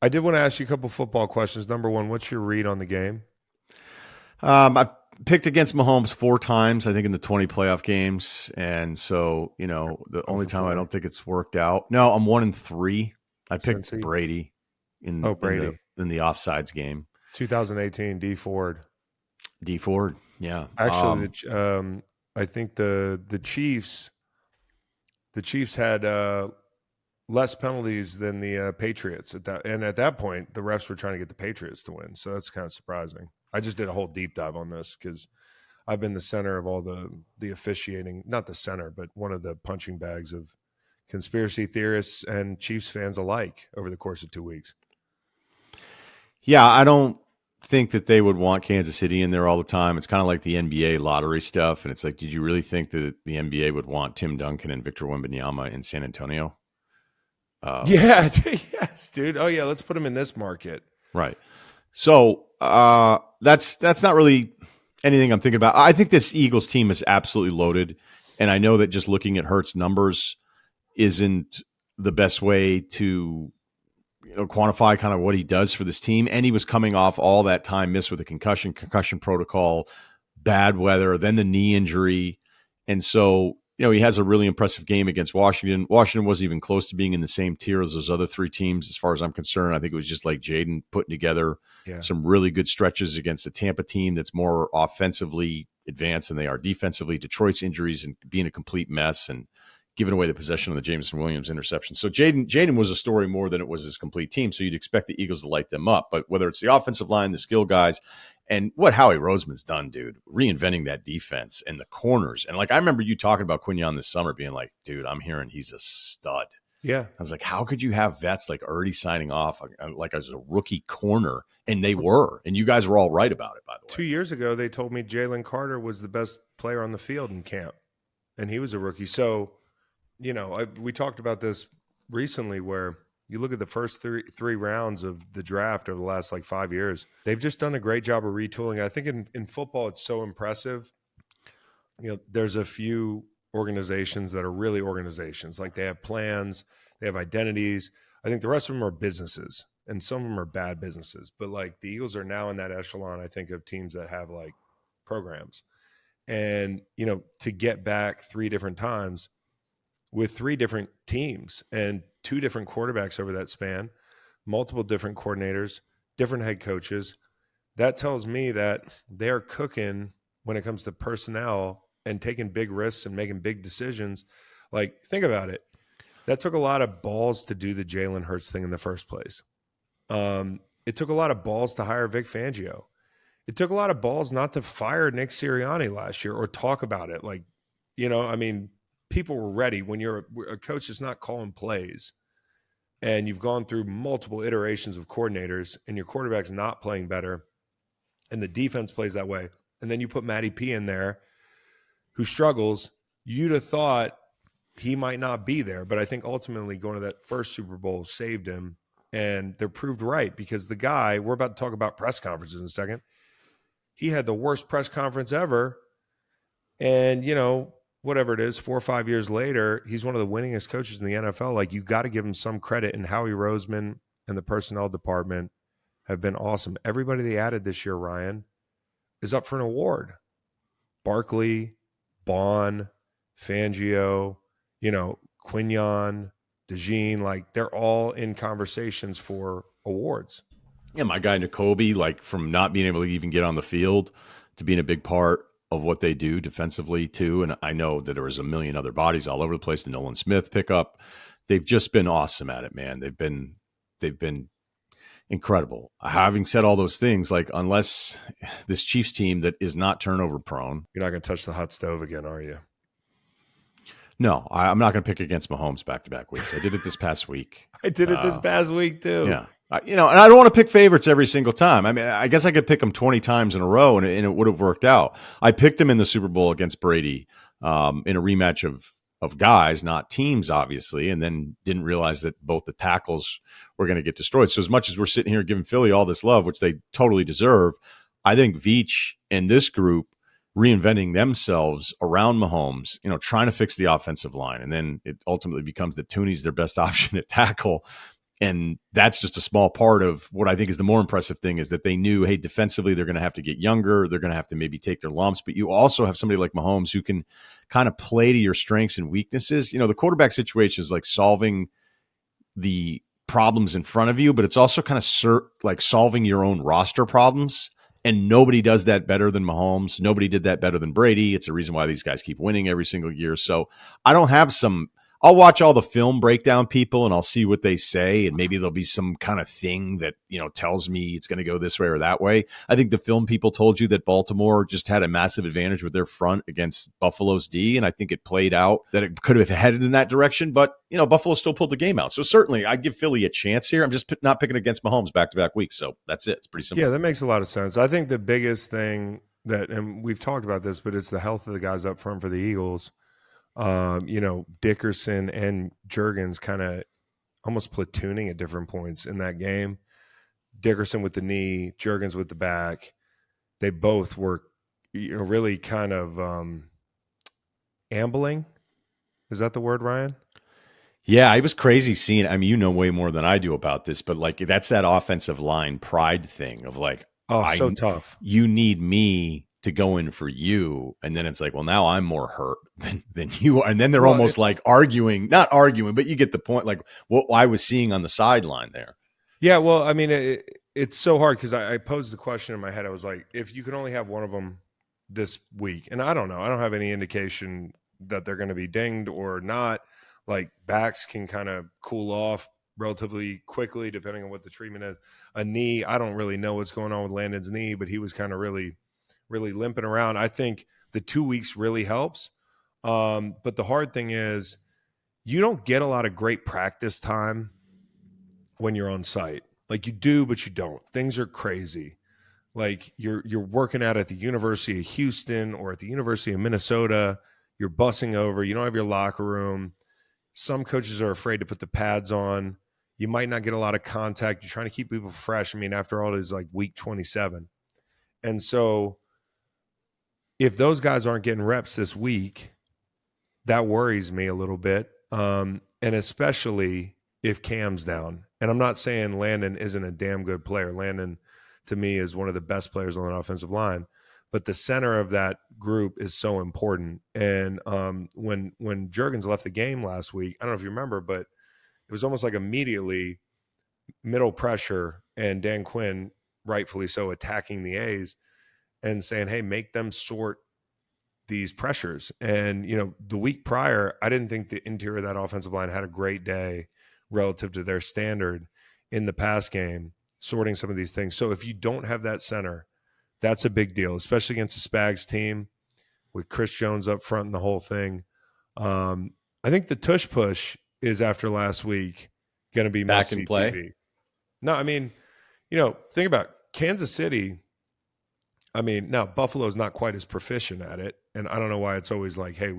I did want to ask you a couple football questions. Number one, what's your read on the game? I've picked against Mahomes 4 times, I think, in the 20 playoff games. And so, the Oh, only for time I four. don't think it's worked out. No, I'm 1-3. I picked Cincy. Brady in Oh, in the Brady. in the offsides game. 2018, D Ford. D Ford, yeah. Actually, I think the Chiefs had less penalties than the Patriots at that point, the refs were trying to get the Patriots to win. So that's kind of surprising. I just did a whole deep dive on this because I've been the center of all the officiating, not the center, but one of the punching bags of conspiracy theorists and Chiefs fans alike over the course of 2 weeks. Yeah, I don't think that they would want Kansas City in there all the time. It's kind of like the NBA lottery stuff. And it's like, did you really think that the NBA would want Tim Duncan and Victor Wembanyama in San Antonio? Yeah, yes, dude. Oh yeah, let's put them in this market. Right. So that's not really anything I'm thinking about. I think this Eagles team is absolutely loaded. And I know that just looking at Hurts' numbers isn't the best way to quantify kind of what he does for this team. And he was coming off all that time missed with a concussion protocol, bad weather, then the knee injury. And so, he has a really impressive game against Washington. Washington wasn't even close to being in the same tier as those other 3 teams, as far as I'm concerned. I think it was just like Jaden putting together some really good stretches against a Tampa team that's more offensively advanced than they are defensively. Detroit's injuries and being a complete mess and giving away the possession of the Jameson Williams interception. So Jaden was a story more than it was his complete team. So you'd expect the Eagles to light them up. But whether it's the offensive line, the skill guys, and what Howie Roseman's done, dude, reinventing that defense and the corners. And I remember you talking about Quinyon this summer being like, dude, I'm hearing he's a stud. Yeah. I was like, how could you have vets already signing off as a rookie corner? And they were. And you guys were all right about it, by the way. 2 years ago, they told me Jalen Carter was the best player on the field in camp, and he was a rookie. So, we talked about this recently where you look at the first three rounds of the draft over the last 5 years. They've just done a great job of retooling. I think in football, it's so impressive. There's a few organizations that are really organizations. They have plans, they have identities. I think the rest of them are businesses, and some of them are bad businesses. But the Eagles are now in that echelon, I think, of teams that have programs. And, to get back 3 different times with 3 different teams and 2 different quarterbacks over that span, multiple different coordinators, different head coaches, that tells me that they're cooking when it comes to personnel and taking big risks and making big decisions. Think about it. That took a lot of balls to do the Jalen Hurts thing in the first place. It took a lot of balls to hire Vic Fangio. It took a lot of balls not to fire Nick Sirianni last year or talk about it. People were ready when you're a coach that's not calling plays and you've gone through multiple iterations of coordinators and your quarterback's not playing better and the defense plays that way. And then you put Matty P in there who struggles. You'd have thought he might not be there, but I think ultimately going to that first Super Bowl saved him, and they're proved right because the guy, we're about to talk about press conferences in a second. He had the worst press conference ever. And, whatever it is, 4 or 5 years later, he's one of the winningest coaches in the NFL. You got to give him some credit. And Howie Roseman and the personnel department have been awesome. Everybody they added this year, Ryan, is up for an award. Barkley, Bond, Fangio, Quinyon, DeJean, they're all in conversations for awards. Yeah, my guy Nakobe, from not being able to even get on the field to being a big part of what they do defensively too. And I know that there was a million other bodies all over the place. The Nolan Smith pickup, they've just been awesome at it, man. They've been incredible. Having said all those things, unless this Chiefs team that is not turnover prone, you're not going to touch the hot stove again, are you? No, I'm not going to pick against Mahomes back-to-back weeks. I did it this past week. I did it this past week too. Yeah. And I don't want to pick favorites every single time. I mean, I guess I could pick them 20 times in a row and it would have worked out. I picked him in the Super Bowl against Brady in a rematch of guys, not teams, obviously, and then didn't realize that both the tackles were going to get destroyed. So as much as we're sitting here giving Philly all this love, which they totally deserve, I think Veach and this group reinventing themselves around Mahomes, trying to fix the offensive line. And then it ultimately becomes that Tooney's their best option at tackle. And that's just a small part of what I think is the more impressive thing is that they knew, hey, defensively, they're going to have to get younger. They're going to have to maybe take their lumps. But you also have somebody like Mahomes who can kind of play to your strengths and weaknesses. The quarterback situation is like solving the problems in front of you, but it's also kind of like solving your own roster problems. And nobody does that better than Mahomes. Nobody did that better than Brady. It's a reason why these guys keep winning every single year. So I don't have I'll watch all the film breakdown people and I'll see what they say. And maybe there'll be some kind of thing that, tells me it's going to go this way or that way. I think the film people told you that Baltimore just had a massive advantage with their front against Buffalo's D. And I think it played out that it could have headed in that direction. But, Buffalo still pulled the game out. So certainly I'd give Philly a chance here. I'm just not picking against Mahomes back-to-back weeks. So that's it. It's pretty simple. Yeah, that makes a lot of sense. I think the biggest thing and we've talked about this, but it's the health of the guys up front for the Eagles. Dickerson and Juergens kind of almost platooning at different points in that game. Dickerson with the knee, Juergens with the back. They both were, really kind of ambling. Is that the word, Ryan? Yeah, it was crazy seeing. I mean, you know way more than I do about this, but like that's that offensive line pride thing of like, so tough. You need me to go in for you, and then it's like, well, now I'm more hurt than you are, and then they're almost like not arguing, but you get the point. Like what I was seeing on the sideline there. Yeah, well, I mean, it's so hard because I posed the question in my head. I was like, if you could only have one of them this week, and I don't know, I don't have any indication that they're going to be dinged or not. Like backs can kind of cool off relatively quickly depending on what the treatment is. A knee, I don't really know what's going on with Landon's knee, but he was kind of really limping around. I think the 2 weeks really helps. But the hard thing is you don't get a lot of great practice time when you're on site. Like you do, but you don't. Things are crazy. Like you're working out at the University of Houston or at the University of Minnesota. You're bussing over. You don't have your locker room. Some coaches are afraid to put the pads on. You might not get a lot of contact. You're trying to keep people fresh. I mean, after all, it is like week 27. And so if those guys aren't getting reps this week, that worries me a little bit. And especially if Cam's down. And I'm not saying Landon isn't a damn good player. Landon, to me, is one of the best players on the offensive line. But the center of that group is so important. And when Juergens left the game last week, I don't know if you remember, but it was almost like immediately middle pressure and Dan Quinn, rightfully so, attacking the A's and saying, hey, make them sort these pressures. And, the week prior, I didn't think the interior of that offensive line had a great day relative to their standard in the pass game, sorting some of these things. So if you don't have that center, that's a big deal, especially against the Spags team with Chris Jones up front and the whole thing. I think the tush push is after last week going to be back in play. TV. No, I mean, think about Kansas City. I mean, now Buffalo's not quite as proficient at it, and I don't know why it's always like, hey,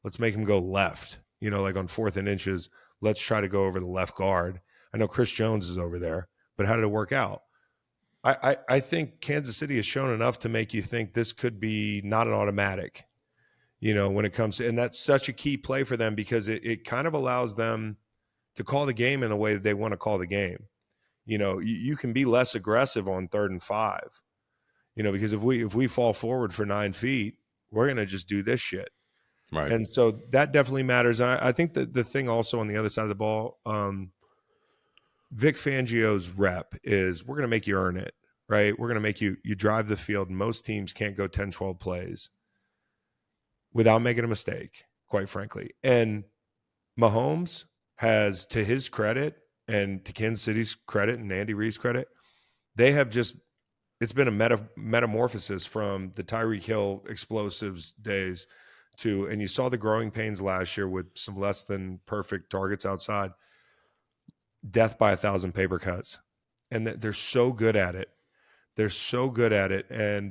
let's make him go left. Like on 4th and inches, let's try to go over the left guard. I know Chris Jones is over there, but how did it work out? I think Kansas City has shown enough to make you think this could be not an automatic, when it comes to, and that's such a key play for them because it kind of allows them to call the game in a way that they want to call the game. You can be less aggressive on 3rd and 5, because if we fall forward for 9 feet, we're going to just do this shit. Right. And so that definitely matters. And I think that the thing also on the other side of the ball, Vic Fangio's rep is we're going to make you earn it, right? We're going to make you drive the field. Most teams can't go 10, 12 plays without making a mistake, quite frankly. And Mahomes has, to his credit and to Kansas City's credit and Andy Reid's credit, they have just – it's been a metamorphosis from the Tyreek Hill explosives days to – and you saw the growing pains last year with some less than perfect targets outside – death by 1,000 paper cuts. And they're so good at it. They're so good at it. And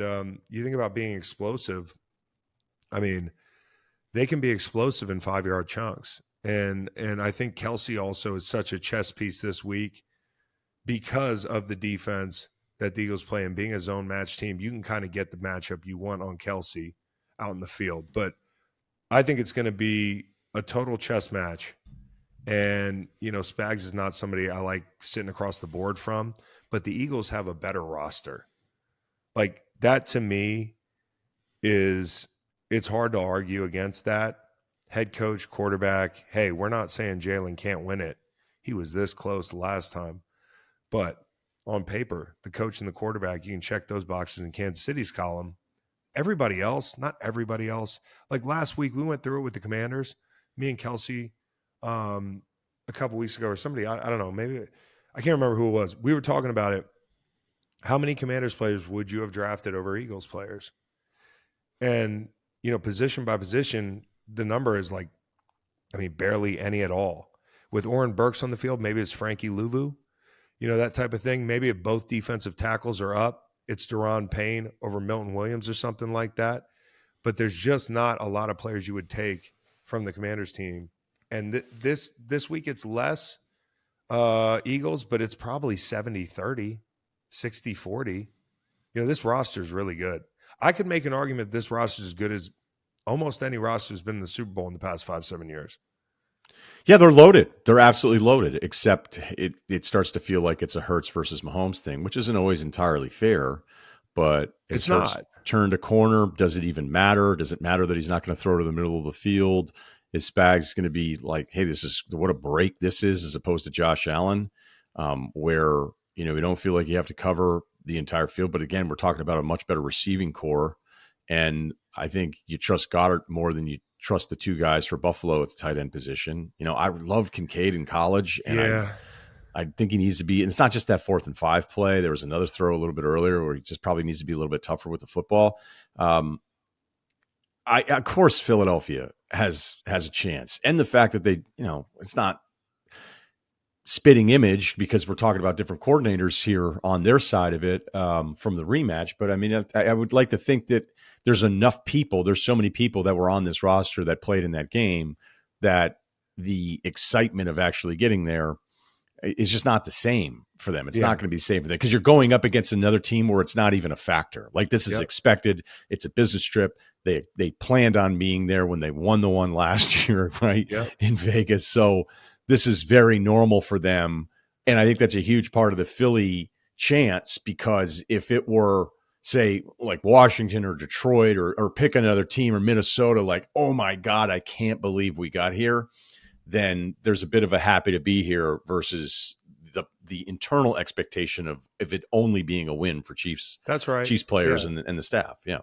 you think about being explosive. I mean, they can be explosive in 5-yard chunks. And I think Kelce also is such a chess piece this week because of the defense that the Eagles play and being a zone match team. You can kind of get the matchup you want on Kelce out in the field. But I think it's going to be a total chess match. And, Spags is not somebody I like sitting across the board from, but the Eagles have a better roster. Like that to me it's hard to argue against that. Head coach, quarterback, hey, we're not saying Jalen can't win it. He was this close last time. But on paper, the coach and the quarterback, you can check those boxes in Kansas City's column. Everybody else, not everybody else. Like last week, we went through it with the Commanders, me and Kelce, a couple weeks ago, or somebody, I don't know, maybe I can't remember who it was. We were talking about it. How many Commanders players would you have drafted over Eagles players? And, position by position, the number is like, barely any at all. With Oren Burks on the field, maybe it's Frankie Louvu, that type of thing. Maybe if both defensive tackles are up, it's Deron Payne over Milton Williams or something like that. But there's just not a lot of players you would take from the Commanders team. And this week it's less Eagles, but it's probably 70-30, 60-40. This roster is really good. I could make an argument this roster is as good as almost any roster has been in the Super Bowl in the past 5-7 years. Yeah, they're loaded. They're absolutely loaded, except it starts to feel like it's a Hurts versus Mahomes thing, which isn't always entirely fair. But it's not. Turned a corner. Does it even matter? Does it matter that he's not going to throw to the middle of the field? Is Spags going to be like, hey, this is what a break this is, as opposed to Josh Allen, where we don't feel like you have to cover the entire field. But again, we're talking about a much better receiving core, and I think you trust Goddard more than you trust the two guys for Buffalo at the tight end position. I loved Kincaid in college, and I think he needs to be, and it's not just that 4th and 5 play. There was another throw a little bit earlier where he just probably needs to be a little bit tougher with the football. Of course, Philadelphia has a chance. And the fact that they, it's not spitting image because we're talking about different coordinators here on their side of it from the rematch. But I would like to think that there's enough people, there's so many people that were on this roster that played in that game that the excitement of actually getting there is just not the same for them. It's not going to be the same for them because you're going up against another team where it's not even a factor. Like this is expected. It's a business trip. They planned on being there when they won the one last year, right? In Vegas. So this is very normal for them. And I think that's a huge part of the Philly chance, because if it were, say, like Washington or Detroit or pick another team, or Minnesota, like, oh my God, I can't believe we got here, then there's a bit of a happy to be here versus the internal expectation of it only being a win for Chiefs. That's right. Chiefs players and the staff. Yeah.